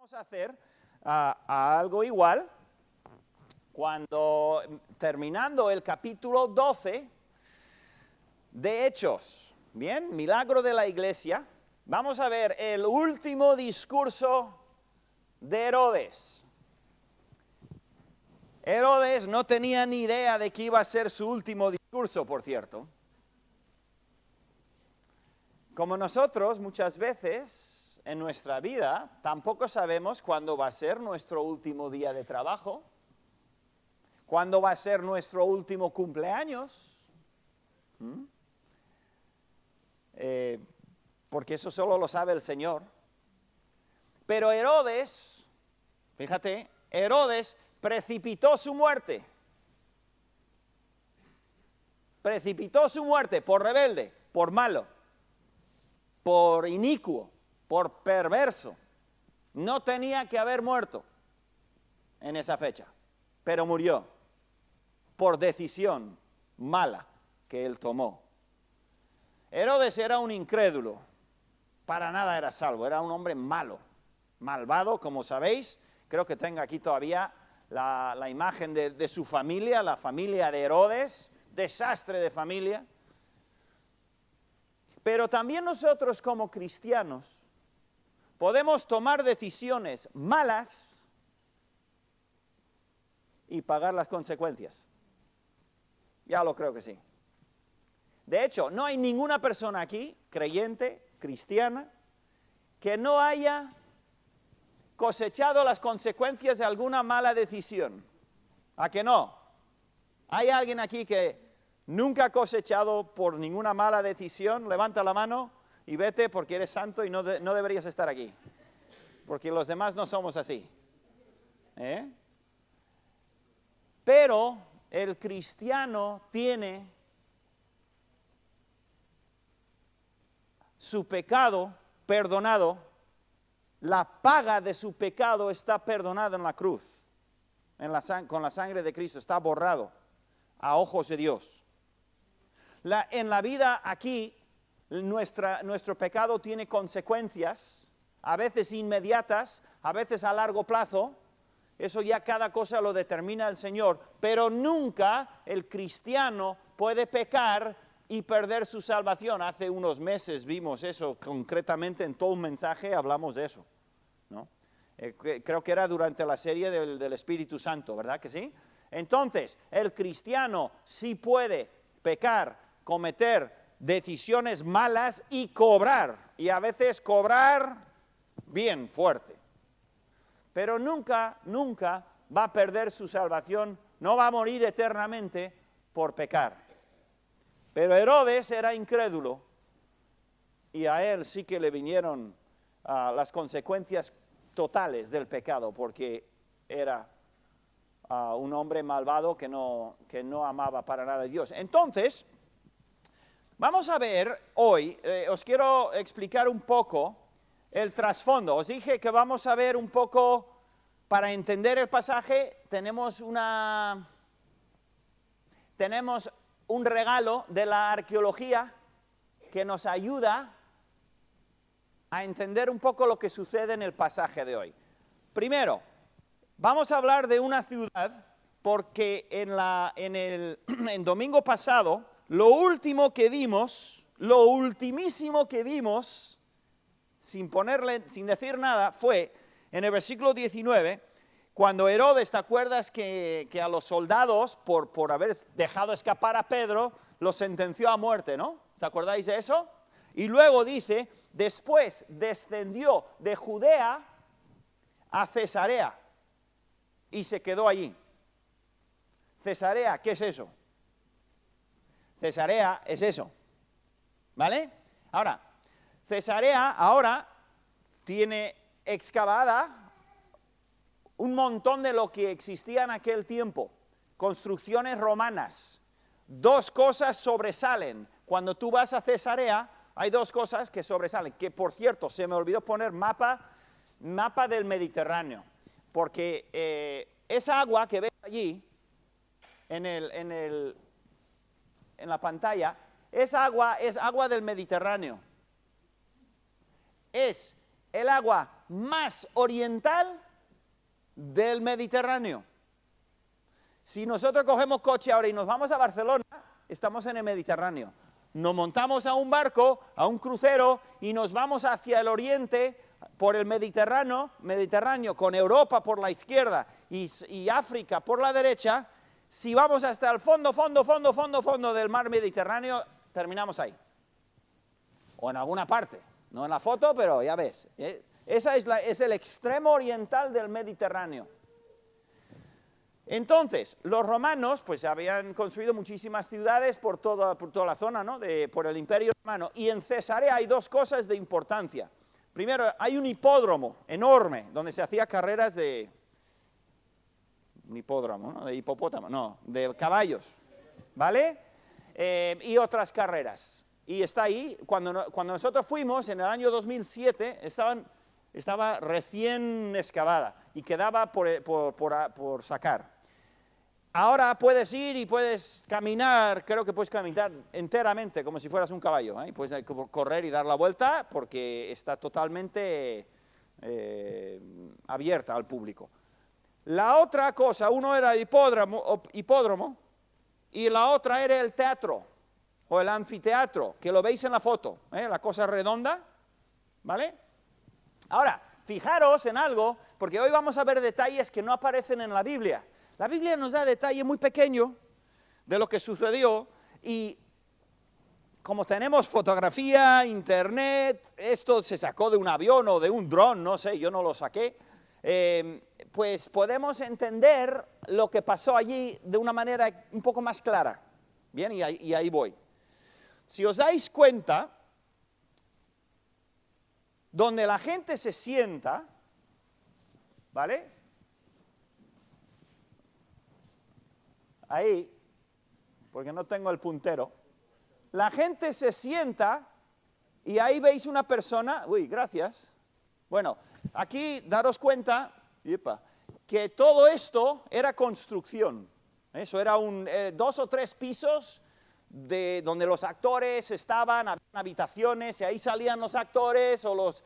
Vamos a hacer algo igual cuando terminando el capítulo 12 de Hechos, bien, milagro de la iglesia, vamos a ver el último discurso de Herodes. Herodes no tenía ni idea de que iba a ser su último discurso, por cierto. Como nosotros muchas veces en nuestra vida tampoco sabemos cuándo va a ser nuestro último día de trabajo, cuándo va a ser nuestro último cumpleaños, porque eso solo lo sabe el Señor. Pero Herodes, fíjate, Herodes precipitó su muerte. Precipitó su muerte por rebelde, por malo, por inicuo, por perverso. No tenía que haber muerto en esa fecha, pero murió por decisión mala que él tomó. Herodes era un incrédulo, para nada era salvo, era un hombre malo, malvado, como sabéis. Creo que tengo aquí todavía la imagen de su familia, la familia de Herodes, desastre de familia. Pero también nosotros como cristianos podemos tomar decisiones malas y pagar las consecuencias. Ya lo creo que sí. De hecho, no hay ninguna persona aquí, creyente, cristiana, que no haya cosechado las consecuencias de alguna mala decisión. ¿A que no? ¿Hay alguien aquí que nunca ha cosechado por ninguna mala decisión? Levanta la mano y vete porque eres santo y no deberías estar aquí. Porque los demás no somos así. Pero el cristiano tiene su pecado perdonado. La paga de su pecado está perdonada en la cruz. Con la sangre de Cristo está borrado a ojos de Dios. En la vida aquí, nuestro pecado tiene consecuencias, a veces inmediatas, a veces a largo plazo. Eso ya cada cosa lo determina el Señor, pero nunca el cristiano puede pecar y perder su salvación. Hace unos meses vimos eso, concretamente en todo un mensaje hablamos de eso, ¿no? Creo que era durante la serie del Espíritu Santo, ¿verdad que sí? Entonces, el cristiano sí puede pecar, cometer decisiones malas y cobrar, y a veces cobrar bien fuerte. Pero nunca va a perder su salvación, no va a morir eternamente por pecar. Pero Herodes era incrédulo y a él sí que le vinieron las consecuencias totales del pecado, porque era un hombre malvado que no amaba para nada a Dios. Entonces, vamos a ver hoy, os quiero explicar un poco el trasfondo. Os dije que vamos a ver un poco, para entender el pasaje, tenemos un regalo de la arqueología que nos ayuda a entender un poco lo que sucede en el pasaje de hoy. Primero, vamos a hablar de una ciudad, porque en domingo pasado, lo ultimísimo que vimos, sin decir nada, fue en el versículo 19, cuando Herodes, ¿te acuerdas que a los soldados, por haber dejado escapar a Pedro, los sentenció a muerte, ¿no? ¿Te acordáis de eso? Y luego dice, después descendió de Judea a Cesarea y se quedó allí. Cesarea, ¿qué es eso? Cesarea es eso, ¿vale? Ahora, Cesarea ahora tiene excavada un montón de lo que existía en aquel tiempo, construcciones romanas. Dos cosas sobresalen. Cuando tú vas a Cesarea, hay dos cosas que sobresalen, que por cierto, se me olvidó poner mapa del Mediterráneo, porque esa agua que ves allí, en la pantalla, esa agua es agua del Mediterráneo. Es el agua más oriental del Mediterráneo. Si nosotros cogemos coche ahora y nos vamos a Barcelona, estamos en el Mediterráneo. Nos montamos a un barco, a un crucero, y nos vamos hacia el oriente, por el Mediterráneo, con Europa por la izquierda y África por la derecha. Si vamos hasta el fondo del mar Mediterráneo, terminamos ahí. O en alguna parte, no en la foto, pero ya ves. Esa es el extremo oriental del Mediterráneo. Entonces, los romanos pues habían construido muchísimas ciudades por toda la zona, ¿no? Por el Imperio Romano. Y en Cesarea hay dos cosas de importancia. Primero, hay un hipódromo enorme donde se hacía carreras de... Un hipódromo, ¿no? De hipopótamo, no, de caballos, ¿vale? Y otras carreras. Y está ahí, cuando nosotros fuimos, en el año 2007, estaba recién excavada y quedaba por sacar. Ahora puedes ir y puedes caminar, creo que puedes caminar enteramente como si fueras un caballo, ¿eh? Y puedes correr y dar la vuelta porque está totalmente abierta al público. La otra cosa, uno era el hipódromo y la otra era el teatro o el anfiteatro, que lo veis en la foto, la cosa redonda, ¿vale? Ahora, fijaros en algo, porque hoy vamos a ver detalles que no aparecen en la Biblia. La Biblia nos da detalle muy pequeño de lo que sucedió y como tenemos fotografía, internet, esto se sacó de un avión o de un dron, no sé, yo no lo saqué, pues podemos entender lo que pasó allí de una manera un poco más clara. Bien, y ahí voy. Si os dais cuenta, donde la gente se sienta, ¿vale? Ahí, porque no tengo el puntero. La gente se sienta y ahí veis una persona, uy, gracias. Bueno, aquí daros cuenta, que todo esto era construcción. Eso era 2 o 3 pisos donde los actores estaban, había habitaciones y ahí salían los actores o los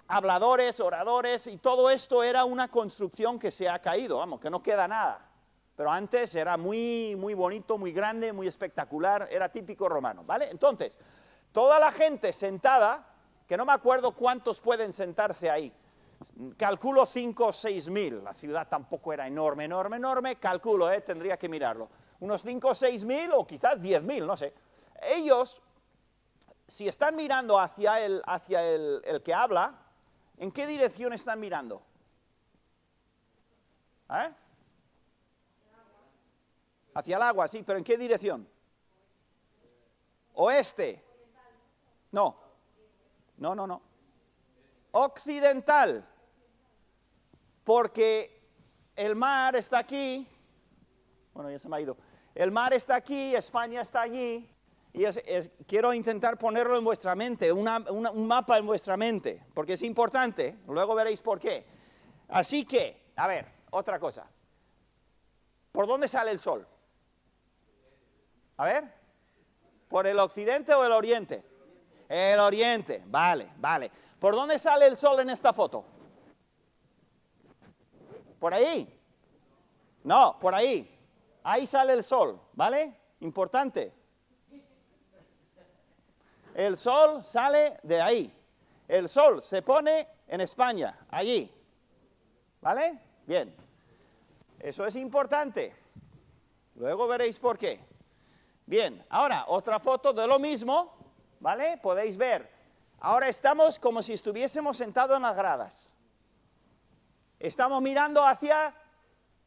habladores, oradores, y todo esto era una construcción que se ha caído, vamos, que no queda nada. Pero antes era muy, muy bonito, muy grande, muy espectacular, era típico romano, ¿vale? Entonces, toda la gente sentada, que no me acuerdo cuántos pueden sentarse ahí, calculo 5 o 6 mil, la ciudad tampoco era enorme, calculo, tendría que mirarlo, unos 5 o 6 mil o quizás 10 mil, no sé. Ellos, si están mirando hacia el que habla, ¿en qué dirección están mirando? ¿Eh? Hacia el agua, sí, pero ¿en qué dirección? Oeste. No. Occidental. Porque el mar está aquí. Bueno, ya se me ha ido. El mar está aquí, España está allí. Y quiero intentar ponerlo en vuestra mente, un mapa en vuestra mente, porque es importante. Luego veréis por qué. Así que, a ver, otra cosa. ¿Por dónde sale el sol? A ver, ¿por el occidente o el oriente? El oriente, vale. ¿Por dónde sale el sol en esta foto? ¿Por ahí? No, por ahí. Ahí sale el sol, ¿vale? Importante. El sol sale de ahí. El sol se pone en España, allí. ¿Vale? Bien. Eso es importante. Luego veréis por qué. Bien, ahora otra foto de lo mismo, ¿vale? Podéis ver. Ahora estamos como si estuviésemos sentados en las gradas. Estamos mirando hacia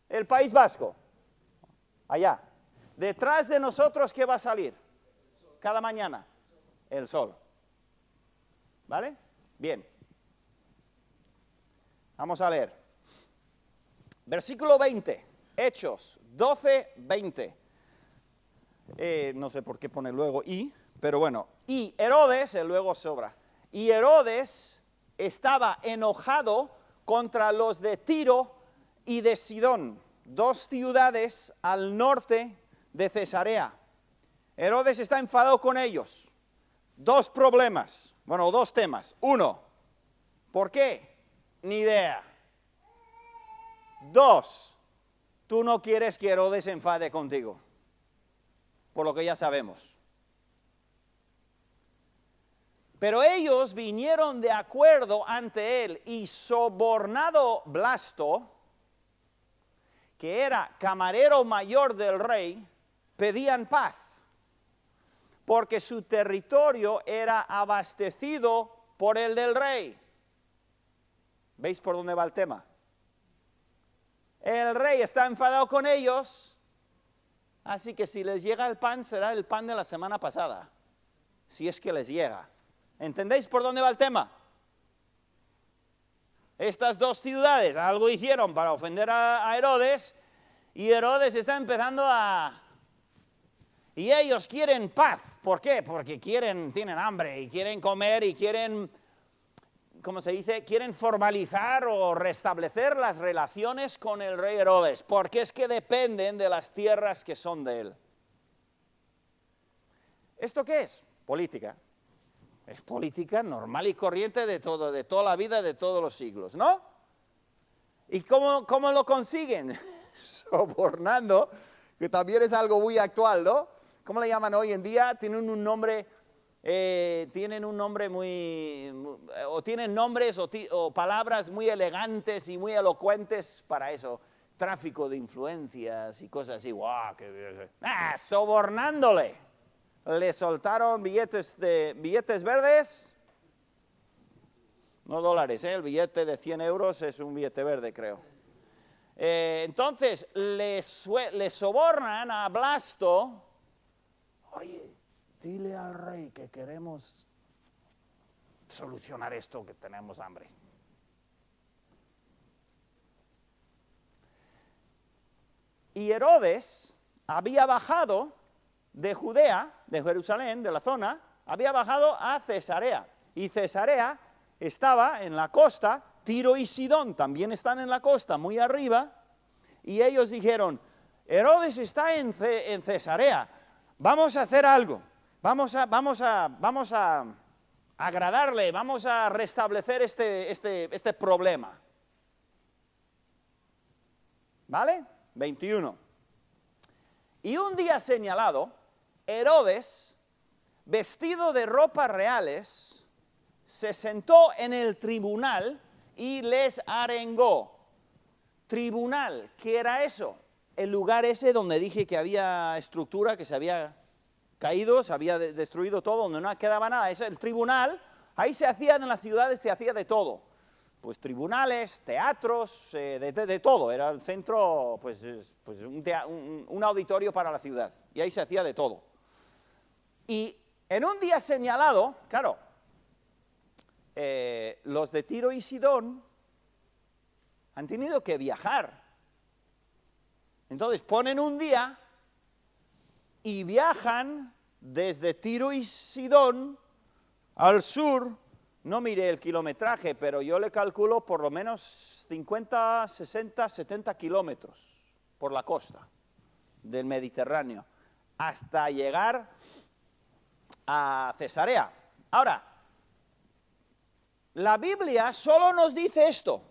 el País Vasco. Allá. Detrás de nosotros, ¿qué va a salir? Cada mañana. El sol. ¿Vale? Bien. Vamos a leer. Versículo 20. Hechos 12, 20. No sé por qué pone luego y, pero bueno. Y Herodes, luego sobra. Y Herodes estaba enojado contra los de Tiro y de Sidón, 2 ciudades al norte de Cesarea. Herodes está enfadado con ellos. 2 problemas, bueno, 2 temas. 1, ¿por qué? Ni idea. 2, tú no quieres que Herodes se enfade contigo, por lo que ya sabemos. Pero ellos vinieron de acuerdo ante él y sobornado Blasto, que era camarero mayor del rey, pedían paz, porque su territorio era abastecido por el del rey. ¿Veis por dónde va el tema? El rey está enfadado con ellos, así que si les llega el pan, será el pan de la semana pasada, si es que les llega. ¿Entendéis por dónde va el tema? Estas 2 ciudades algo hicieron para ofender a Herodes, y Herodes está empezando y ellos quieren paz. ¿Por qué? Porque tienen hambre y quieren comer y quieren, ¿cómo se dice? Quieren formalizar o restablecer las relaciones con el rey Herodes, porque es que dependen de las tierras que son de él. ¿Esto qué es? Política. Es política normal y corriente de toda la vida, de todos los siglos, ¿no? ¿Y cómo lo consiguen? Sobornando, que también es algo muy actual, ¿no? ¿Cómo le llaman hoy en día? Tienen un nombre o tienen nombres o palabras muy elegantes y muy elocuentes para eso. Tráfico de influencias y cosas así. ¡Wow! Sobornándole. Le soltaron billetes verdes, no dólares, el billete de 100 euros es un billete verde, creo. Entonces, le sobornan a Blasto. Oye, dile al rey que queremos solucionar esto, que tenemos hambre. Y Herodes había bajado de Judea, de Jerusalén, de la zona, había bajado a Cesarea. Y Cesarea estaba en la costa, Tiro y Sidón también están en la costa, muy arriba. Y ellos dijeron, Herodes está en Cesarea, vamos a hacer algo, vamos a agradarle, vamos a restablecer este problema. ¿Vale? 21. Y un día señalado, Herodes, vestido de ropas reales, se sentó en el tribunal y les arengó. Tribunal, ¿qué era eso? El lugar ese donde dije que había estructura, que se había caído, se había destruido todo, donde no quedaba nada. Eso, el tribunal, ahí se hacían en las ciudades, se hacía de todo. Pues tribunales, teatros, de todo. Era el centro, pues un auditorio para la ciudad. Y ahí se hacía de todo. Y en un día señalado, claro, los de Tiro y Sidón han tenido que viajar. Entonces ponen un día y viajan desde Tiro y Sidón al sur. No miré el kilometraje, pero yo le calculo por lo menos 50, 60, 70 kilómetros por la costa del Mediterráneo, hasta llegar a Cesarea. Ahora, la Biblia solo nos dice esto,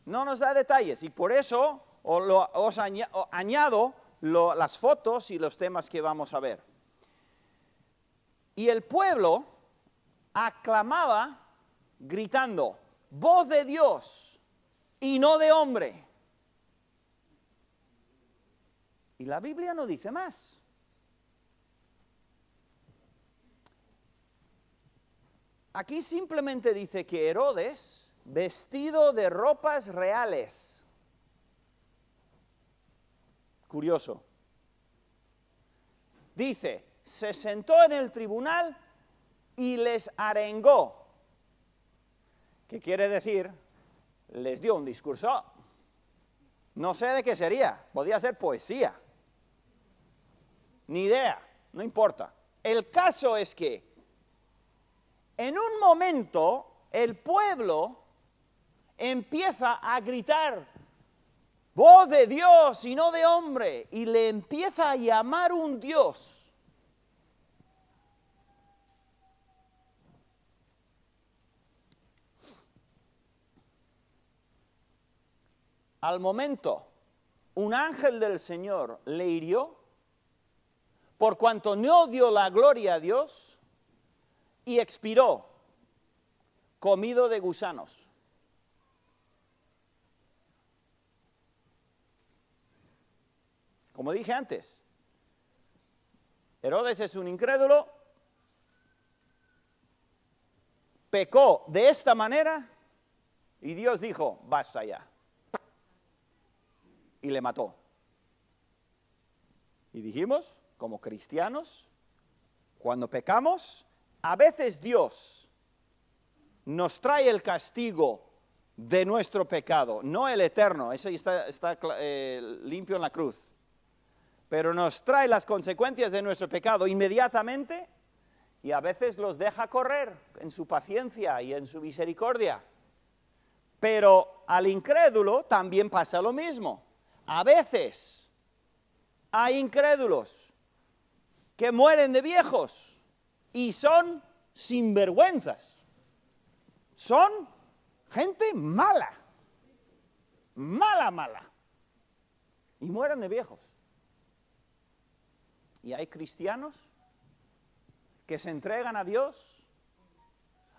no nos da detalles, y por eso os añado las fotos y los temas que vamos a ver. Y el pueblo aclamaba gritando, voz de Dios y no de hombre. Y la Biblia no dice más. Aquí simplemente dice que Herodes, vestido de ropas reales. Curioso. Dice, se sentó en el tribunal y les arengó. ¿Qué quiere decir? Les dio un discurso. No sé de qué sería, podía ser poesía. Ni idea, no importa. El caso es que en un momento el pueblo empieza a gritar, voz de Dios y no de hombre, y le empieza a llamar un Dios. al momento, un ángel del Señor le hirió, por cuanto no dio la gloria a Dios, y expiró, comido de gusanos. Como dije antes, Herodes es un incrédulo, pecó de esta manera y Dios dijo, basta ya. Y le mató. Y dijimos, como cristianos, cuando pecamos, a veces Dios nos trae el castigo de nuestro pecado, no el eterno, ese está limpio en la cruz, pero nos trae las consecuencias de nuestro pecado inmediatamente y a veces los deja correr en su paciencia y en su misericordia. Pero al incrédulo también pasa lo mismo. A veces hay incrédulos que mueren de viejos y son sinvergüenzas. Son gente mala, mala, y mueren de viejos. Y hay cristianos que se entregan a Dios,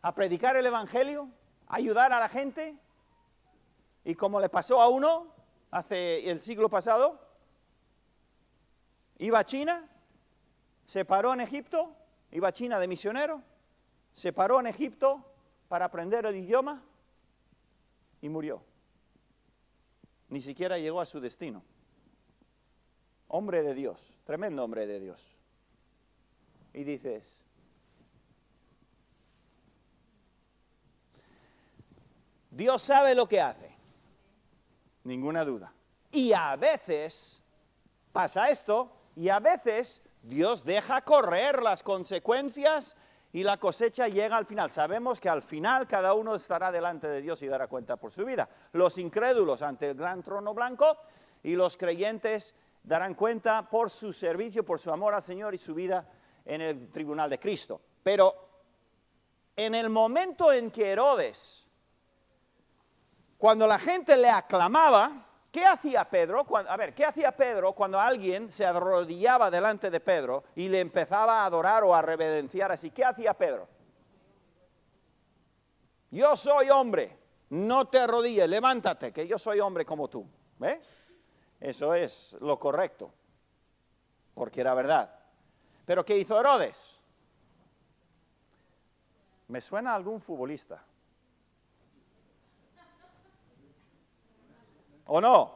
a predicar el Evangelio, a ayudar a la gente, y como le pasó a uno hace el siglo pasado, iba a China, se paró en Egipto, iba a China de misionero, se paró en Egipto para aprender el idioma y murió. Ni siquiera llegó a su destino. Hombre de Dios, tremendo hombre de Dios. Y dices, Dios sabe lo que hace, ninguna duda. Y a veces pasa esto, y a veces Dios deja correr las consecuencias y la cosecha llega al final. Sabemos que al final cada uno estará delante de Dios y dará cuenta por su vida. Los incrédulos ante el gran trono blanco y los creyentes darán cuenta por su servicio, por su amor al Señor y su vida en el tribunal de Cristo. Pero en el momento en que Herodes, cuando la gente le aclamaba, ¿qué hacía Pedro? ¿Qué hacía Pedro cuando alguien se arrodillaba delante de Pedro y le empezaba a adorar o a reverenciar así? ¿Qué hacía Pedro? Yo soy hombre, no te arrodilles, levántate, que yo soy hombre como tú. ¿Ve? Eso es lo correcto, porque era verdad. ¿Pero qué hizo Herodes? Me suena a algún futbolista. ¿O no?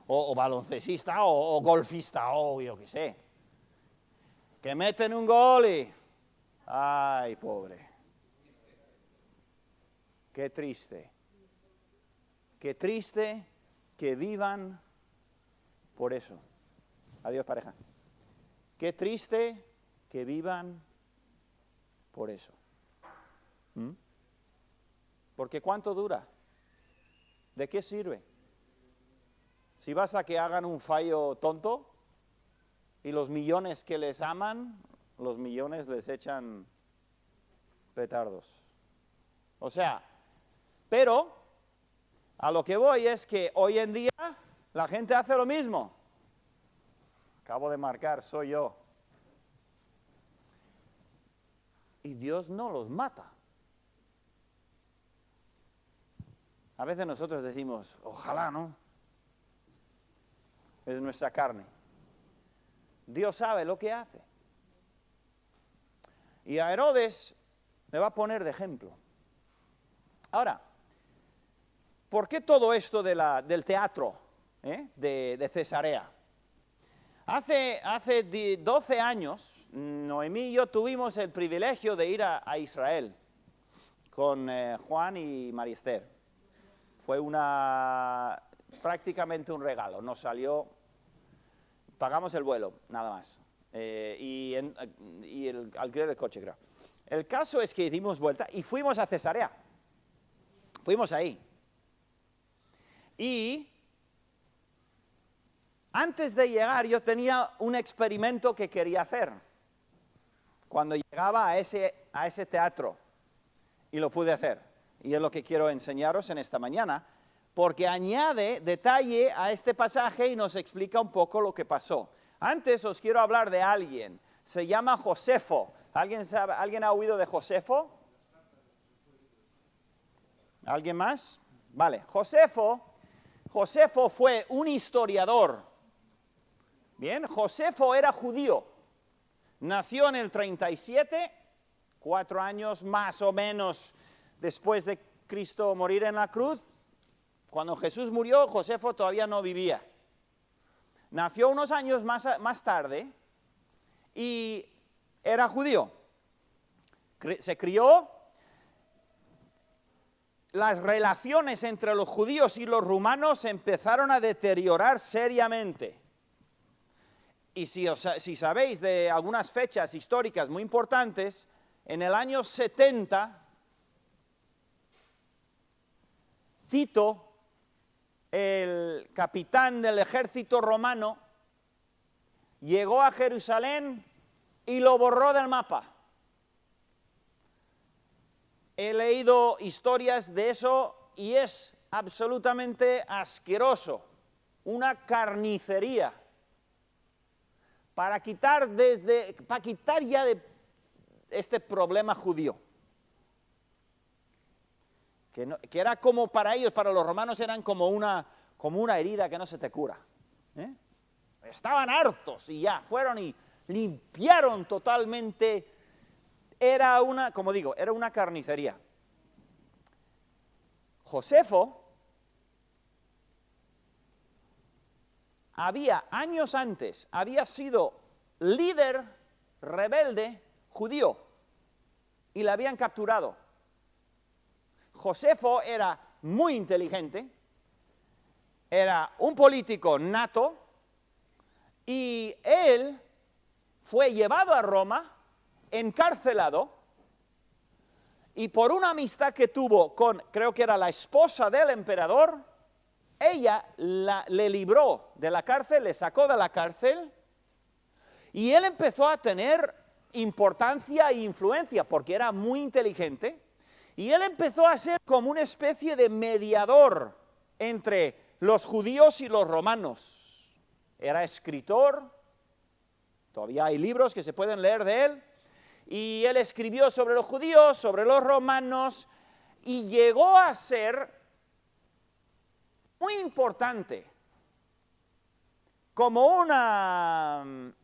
O baloncestista, o golfista, o yo qué sé. Que meten un gol y... ¡ay, pobre! ¡Qué triste! ¡Qué triste que vivan por eso! Adiós, pareja. ¡Qué triste que vivan por eso! Porque ¿cuánto dura? ¿De qué sirve? Si vas a que hagan un fallo tonto y los millones que les aman, los millones les echan petardos. O sea, pero a lo que voy es que hoy en día la gente hace lo mismo. Acabo de marcar, soy yo. Y Dios no los mata. A veces nosotros decimos, ojalá, ¿no? Es nuestra carne. Dios sabe lo que hace. Y a Herodes me va a poner de ejemplo. Ahora, ¿por qué todo esto del teatro de Cesarea? Hace 12 años, Noemí y yo tuvimos el privilegio de ir a Israel con Juan y María Esther. Fue prácticamente un regalo, nos salió, pagamos el vuelo, nada más, y el alquiler del coche, creo. El caso es que dimos vuelta y fuimos a Cesarea, fuimos ahí. Y antes de llegar yo tenía un experimento que quería hacer, cuando llegaba a ese teatro, y lo pude hacer. Y es lo que quiero enseñaros en esta mañana, porque añade detalle a este pasaje y nos explica un poco lo que pasó. Antes os quiero hablar de alguien, se llama Josefo. ¿Alguien ha oído de Josefo? ¿Alguien más? Vale, Josefo fue un historiador. Bien, Josefo era judío, nació en el 37, 4 años más o menos después de Cristo morir en la cruz. Cuando Jesús murió, Josefo todavía no vivía. Nació unos años más tarde y era judío. Se crió. Las relaciones entre los judíos y los romanos empezaron a deteriorar seriamente. Y si sabéis de algunas fechas históricas muy importantes, en el año 70, Tito, el capitán del ejército romano, llegó a Jerusalén y lo borró del mapa. He leído historias de eso y es absolutamente asqueroso, una carnicería para quitar ya de este problema judío, que era como para ellos, para los romanos eran como una herida que no se te cura. Estaban hartos y ya fueron y limpiaron totalmente. Era una carnicería. Josefo años antes, había sido líder rebelde judío y le habían capturado. Josefo era muy inteligente, era un político nato y él fue llevado a Roma, encarcelado, y por una amistad que tuvo con, creo que era la esposa del emperador, ella le libró de la cárcel, le sacó de la cárcel, y él empezó a tener importancia e influencia, porque era muy inteligente, y él empezó a ser como una especie de mediador entre los judíos y los romanos. Era escritor, todavía hay libros que se pueden leer de él, y él escribió sobre los judíos, sobre los romanos, y llegó a ser muy importante como un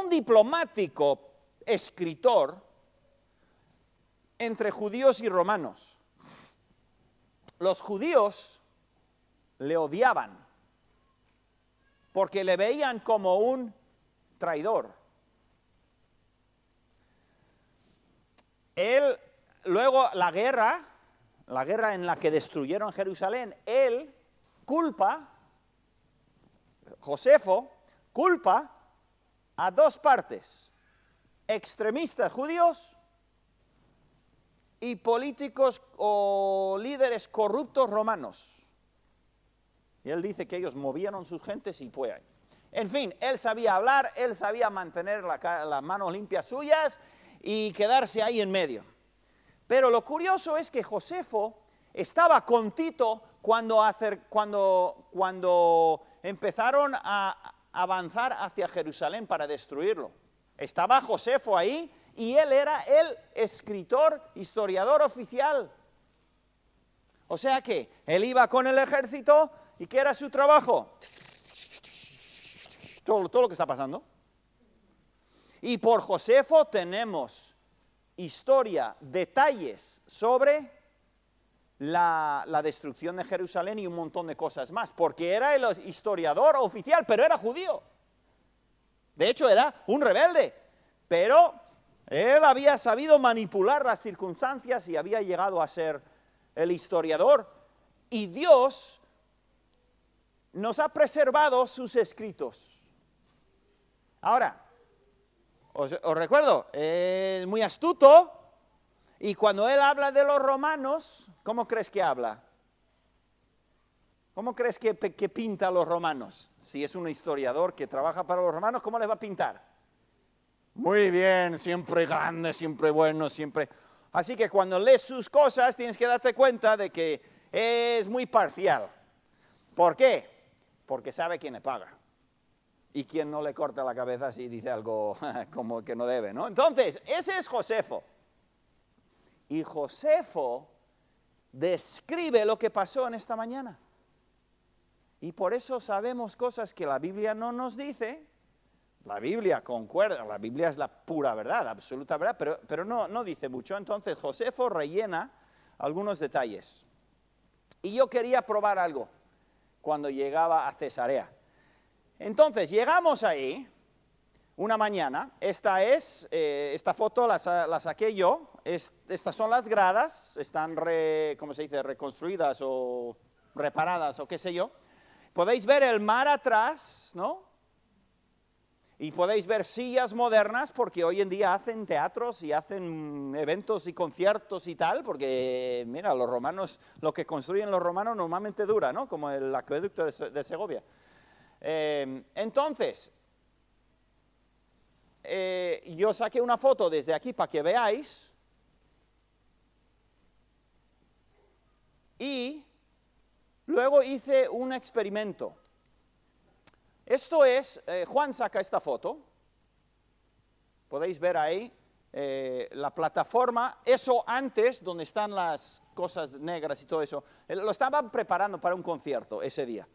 diplomático escritor entre judíos y romanos. Los judíos le odiaban porque le veían como un traidor. Él, luego la guerra en la que destruyeron Jerusalén, Josefo culpa a dos partes, extremistas judíos y políticos o líderes corruptos romanos. Y él dice que ellos movieron sus gentes y fue ahí. En fin, él sabía hablar, él sabía mantener las manos limpias suyas y quedarse ahí en medio. Pero lo curioso es que Josefo estaba con Tito cuando empezaron a avanzar hacia Jerusalén para destruirlo. Estaba Josefo ahí y él era el escritor, historiador oficial. O sea que él iba con el ejército y ¿qué era su trabajo? Todo lo que está pasando. Y por Josefo tenemos historia, detalles sobre la destrucción de Jerusalén y un montón de cosas más, porque era el historiador oficial, pero era judío. De hecho, era un rebelde, pero él había sabido manipular las circunstancias y había llegado a ser el historiador. Y Dios nos ha preservado sus escritos. Ahora, os recuerdo, es muy astuto, y cuando él habla de los romanos, ¿cómo crees que habla? ¿Cómo crees que pinta a los romanos? Si es un historiador que trabaja para los romanos, ¿cómo les va a pintar? Muy bien, siempre grande, siempre bueno, siempre. Así que cuando lees sus cosas tienes que darte cuenta de que es muy parcial. ¿Por qué? Porque sabe quién le paga. Y quién no le corta la cabeza si dice algo como que no debe, ¿no? Entonces, ese es Josefo. Y Josefo describe lo que pasó en esta mañana. Y por eso sabemos cosas que la Biblia no nos dice. La Biblia concuerda, la Biblia es la pura verdad, absoluta verdad, pero no dice mucho. Entonces, Josefo rellena algunos detalles. Y yo quería probar algo cuando llegaba a Cesarea. Entonces, llegamos ahí una mañana. Esta foto la saqué yo. Estas son las gradas, están, ¿cómo se dice?, reconstruidas o reparadas o qué sé yo. Podéis ver el mar atrás, ¿no? Y podéis ver sillas modernas, porque hoy en día hacen teatros y hacen eventos y conciertos y tal, porque, mira, los romanos, lo que construyen los romanos normalmente dura, ¿no? Como el acueducto de Segovia. Entonces, yo saqué una foto desde aquí para que veáis. Y luego hice un experimento. Esto es, Juan saca esta foto, podéis ver ahí la plataforma, eso antes, donde están las cosas negras y todo eso, lo estaban preparando para un concierto ese día.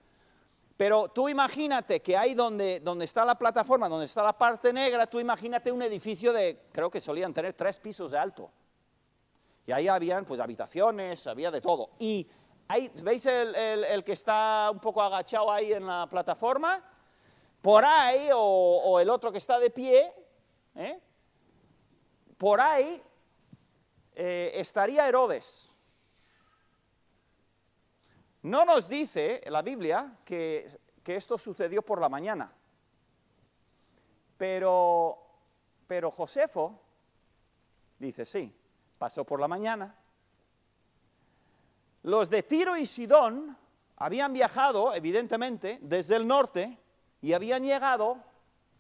Pero tú imagínate que ahí donde está la plataforma, donde está la parte negra, tú imagínate un edificio creo que solían tener 3 pisos de alto. Y ahí habían pues habitaciones, había de todo. Y ahí, ¿veis el que está un poco agachado ahí en la plataforma? Por ahí, o el otro que está de pie, por ahí estaría Herodes. No nos dice la Biblia que esto sucedió por la mañana, pero Josefo dice sí, pasó por la mañana. Los de Tiro y Sidón habían viajado, evidentemente, desde el norte y habían llegado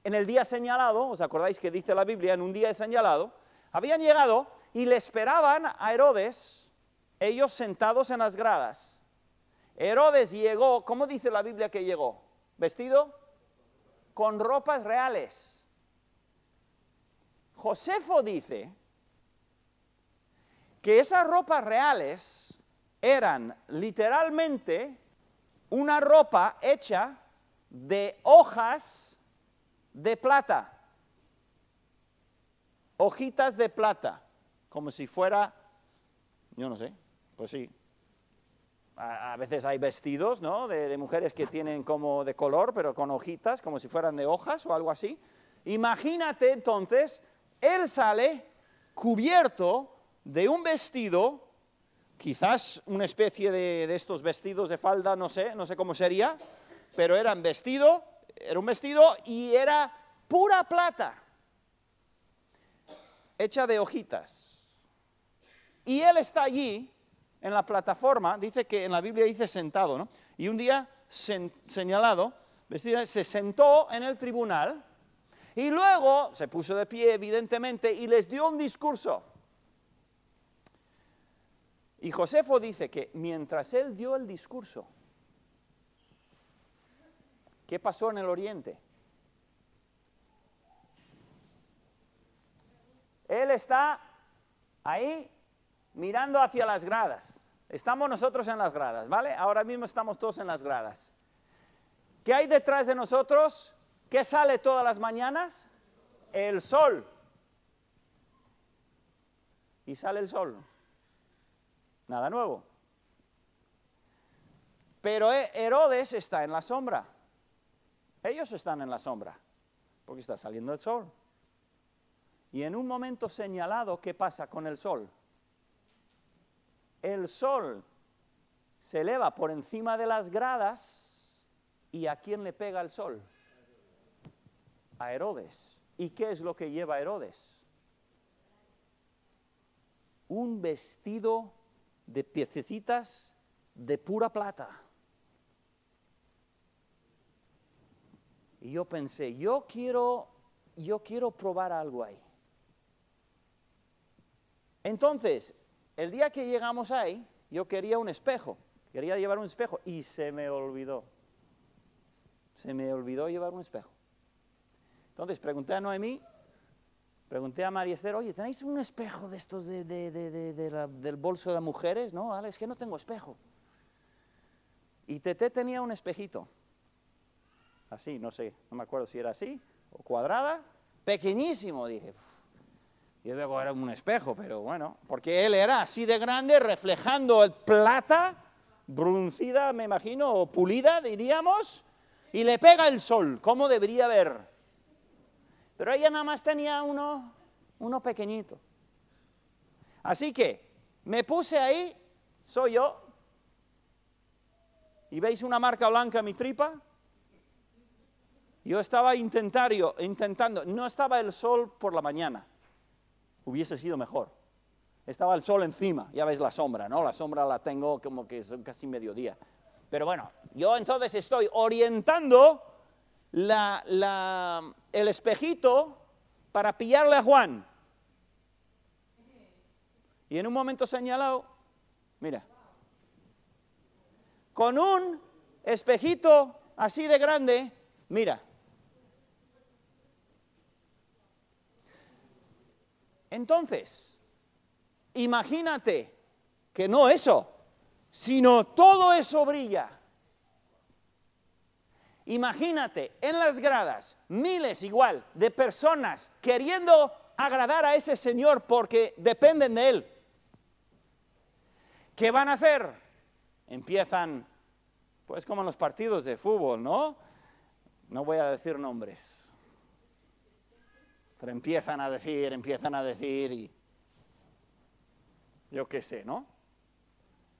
en el día señalado. ¿Os acordáis que dice la Biblia en un día señalado? Habían llegado y le esperaban a Herodes, ellos sentados en las gradas. Herodes llegó, ¿cómo dice la Biblia que llegó? ¿Vestido? Con ropas reales. Josefo dice que esas ropas reales eran literalmente una ropa hecha de hojas de plata, hojitas de plata, como si fuera, yo no sé, pues sí. A veces hay vestidos, ¿no?, de mujeres que tienen como de color, pero con hojitas, como si fueran de hojas o algo así. Imagínate entonces, él sale cubierto de un vestido, quizás una especie de estos vestidos de falda, no sé cómo sería, pero era un vestido y era pura plata, hecha de hojitas. Y él está allí, en la plataforma, dice que en la Biblia dice sentado, ¿no? Y un día señalado, vestido, se sentó en el tribunal y luego se puso de pie, evidentemente, y les dio un discurso. Y Josefo dice que mientras él dio el discurso, ¿qué pasó en el oriente? Él está ahí mirando hacia las gradas. Estamos nosotros en las gradas, ¿vale? Ahora mismo estamos todos en las gradas. ¿Qué hay detrás de nosotros? ¿Qué sale todas las mañanas? El sol. Y sale el sol. Nada nuevo. Pero Herodes está en la sombra. Ellos están en la sombra, porque está saliendo el sol. Y en un momento señalado, ¿qué pasa con el sol? El sol se eleva por encima de las gradas, ¿y a quién le pega el sol? A Herodes. ¿Y qué es lo que lleva Herodes? Un vestido de piececitas de pura plata. Y yo pensé, yo quiero probar algo ahí. Entonces, el día que llegamos ahí, yo quería un espejo. Quería llevar un espejo y se me olvidó. Se me olvidó llevar un espejo. Entonces pregunté a Noemí, pregunté a María Esther, oye, ¿tenéis un espejo de estos del bolso de las mujeres? No, Ale, es que no tengo espejo. Y Tete tenía un espejito. Así, no sé, no me acuerdo si era así o cuadrada, pequeñísimo, dije. Yo luego era un espejo, pero bueno, porque él era así de grande, reflejando el plata, bruncida, me imagino, o pulida, diríamos, y le pega el sol, ¿cómo debería ver? Pero ella nada más tenía uno pequeñito. Así que me puse ahí, soy yo, y veis una marca blanca en mi tripa. Yo estaba intentando, no estaba el sol por la mañana, hubiese sido mejor. Estaba el sol encima, ya veis la sombra, ¿no? La sombra la tengo como que es casi mediodía. Pero bueno, yo entonces estoy orientando el espejito para pillarle a Juan. Y en un momento señalado, mira, con un espejito así de grande, mira. Entonces, imagínate que no eso, sino todo eso brilla. Imagínate en las gradas miles igual de personas queriendo agradar a ese Señor porque dependen de Él. ¿Qué van a hacer? Empiezan, pues como en los partidos de fútbol, ¿no? No voy a decir nombres. Pero empiezan a decir y yo qué sé, ¿no?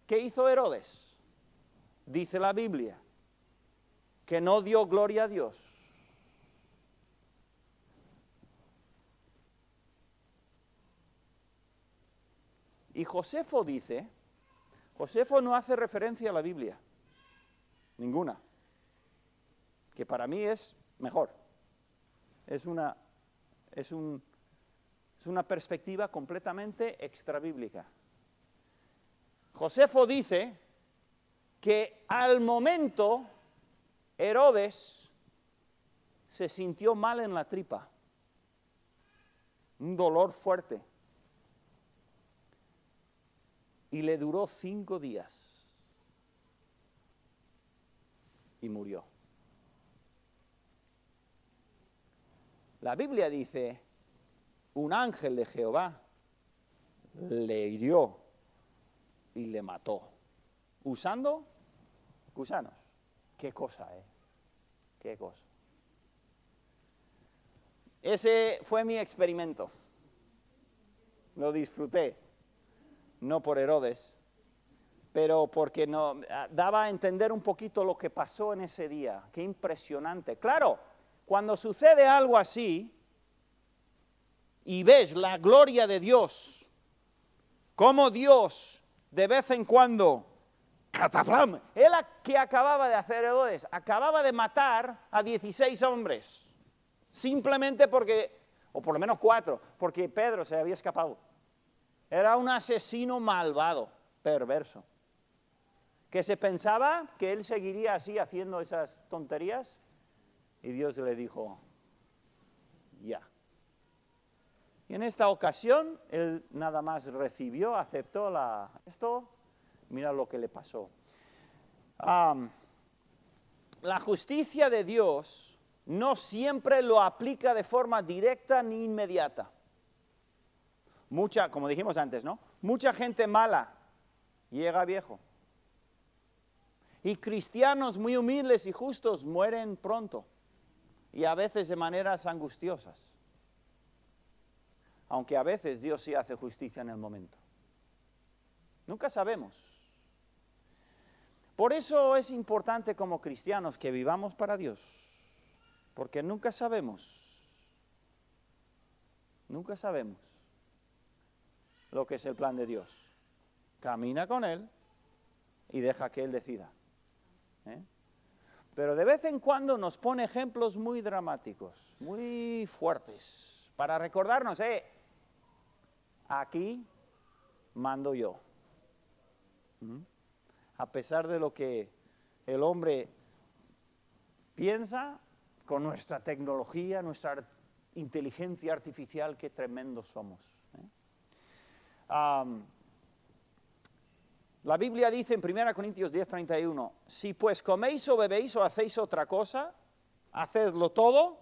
¿Qué hizo Herodes? Dice la Biblia que no dio gloria a Dios. Y Josefo dice, Josefo no hace referencia a la Biblia, ninguna, que para mí es mejor. Es una perspectiva completamente extrabíblica. Josefo dice que al momento Herodes se sintió mal en la tripa, un dolor fuerte, y le duró 5 días y murió. La Biblia dice, un ángel de Jehová le hirió y le mató, usando gusanos. Qué cosa, qué cosa. Ese fue mi experimento. Lo disfruté, no por Herodes, pero porque daba a entender un poquito lo que pasó en ese día. Qué impresionante. Claro, cuando sucede algo así y ves la gloria de Dios, cómo Dios de vez en cuando, cataplam, él que acababa de hacer Herodes, acababa de matar a 16 hombres, simplemente porque, o por lo menos 4, porque Pedro se había escapado. Era un asesino malvado, perverso, que se pensaba que él seguiría así haciendo esas tonterías. Y Dios le dijo, ya. Y en esta ocasión, él nada más recibió, aceptó esto, mira lo que le pasó. La justicia de Dios no siempre lo aplica de forma directa ni inmediata. Como dijimos antes, ¿no? Mucha gente mala llega viejo. Y cristianos muy humildes y justos mueren pronto. Y a veces de maneras angustiosas. Aunque a veces Dios sí hace justicia en el momento. Nunca sabemos. Por eso es importante como cristianos que vivamos para Dios. Porque nunca sabemos lo que es el plan de Dios. Camina con Él y deja que Él decida. Pero de vez en cuando nos pone ejemplos muy dramáticos, muy fuertes, para recordarnos, aquí mando yo. a pesar de lo que el hombre piensa, con nuestra tecnología, nuestra inteligencia artificial, qué tremendos somos. La Biblia dice en 1 Corintios 10:31, si pues coméis o bebéis o hacéis otra cosa, hacedlo todo.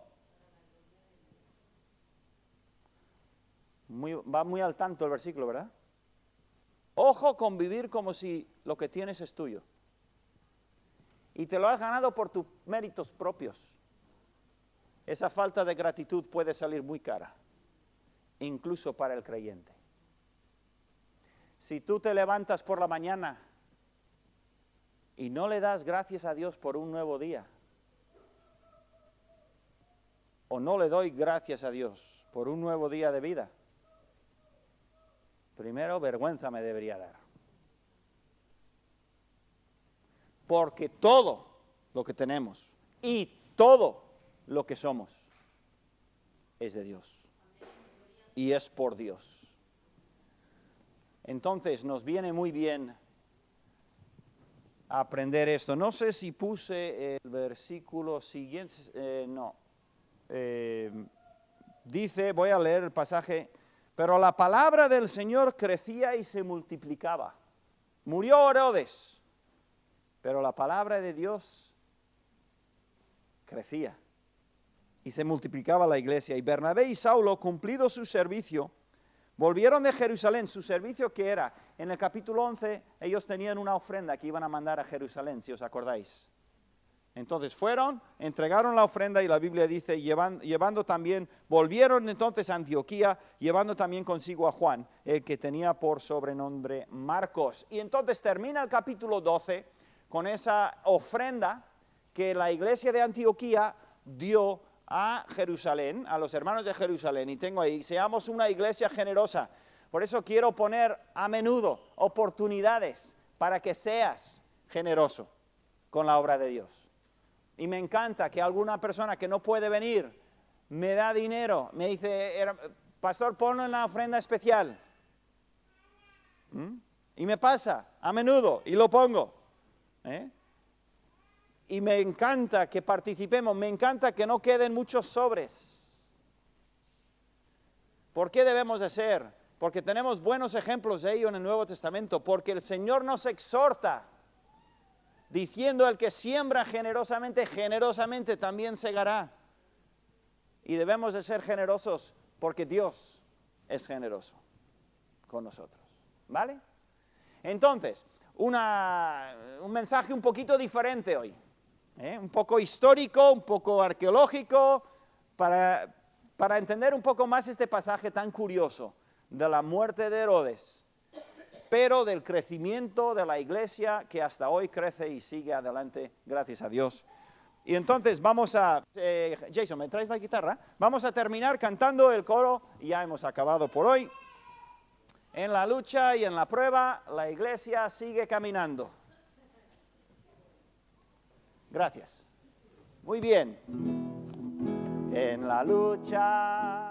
Va muy al tanto el versículo, ¿verdad? Ojo con vivir como si lo que tienes es tuyo. Y te lo has ganado por tus méritos propios. Esa falta de gratitud puede salir muy cara, incluso para el creyente. Si tú te levantas por la mañana y no le das gracias a Dios por un nuevo día, o no le doy gracias a Dios por un nuevo día de vida, primero vergüenza me debería dar. Porque todo lo que tenemos y todo lo que somos es de Dios y es por Dios. Entonces nos viene muy bien aprender esto. No sé si puse el versículo siguiente, no. Dice, voy a leer el pasaje, pero la palabra del Señor crecía y se multiplicaba. Murió Herodes, pero la palabra de Dios crecía y se multiplicaba la iglesia. Y Bernabé y Saulo, cumplido su servicio, volvieron de Jerusalén. Su servicio, ¿qué era? En el capítulo 11, ellos tenían una ofrenda que iban a mandar a Jerusalén, si os acordáis. Entonces fueron, entregaron la ofrenda y la Biblia dice, llevando también, volvieron entonces a Antioquía, llevando también consigo a Juan, el que tenía por sobrenombre Marcos. Y entonces termina el capítulo 12 con esa ofrenda que la iglesia de Antioquía dio a Jerusalén, a los hermanos de Jerusalén. Y tengo ahí, seamos una iglesia generosa. Por eso quiero poner a menudo oportunidades para que seas generoso con la obra de Dios. Y me encanta que alguna persona que no puede venir me da dinero, me dice, pastor, ponlo en la ofrenda especial. Y me pasa a menudo y lo pongo. Y me encanta que participemos, me encanta que no queden muchos sobres. ¿Por qué debemos de ser? Porque tenemos buenos ejemplos de ello en el Nuevo Testamento, porque el Señor nos exhorta, diciendo el que siembra generosamente, generosamente también segará. Y debemos de ser generosos porque Dios es generoso con nosotros. ¿Vale? Entonces, un mensaje un poquito diferente hoy. Un poco histórico, un poco arqueológico, para entender un poco más este pasaje tan curioso de la muerte de Herodes, pero del crecimiento de la iglesia que hasta hoy crece y sigue adelante, gracias a Dios. Y entonces vamos a, Jason, ¿me traes la guitarra? Vamos a terminar cantando el coro y ya hemos acabado por hoy. En la lucha y en la prueba, la iglesia sigue caminando. Gracias. Muy bien. En la lucha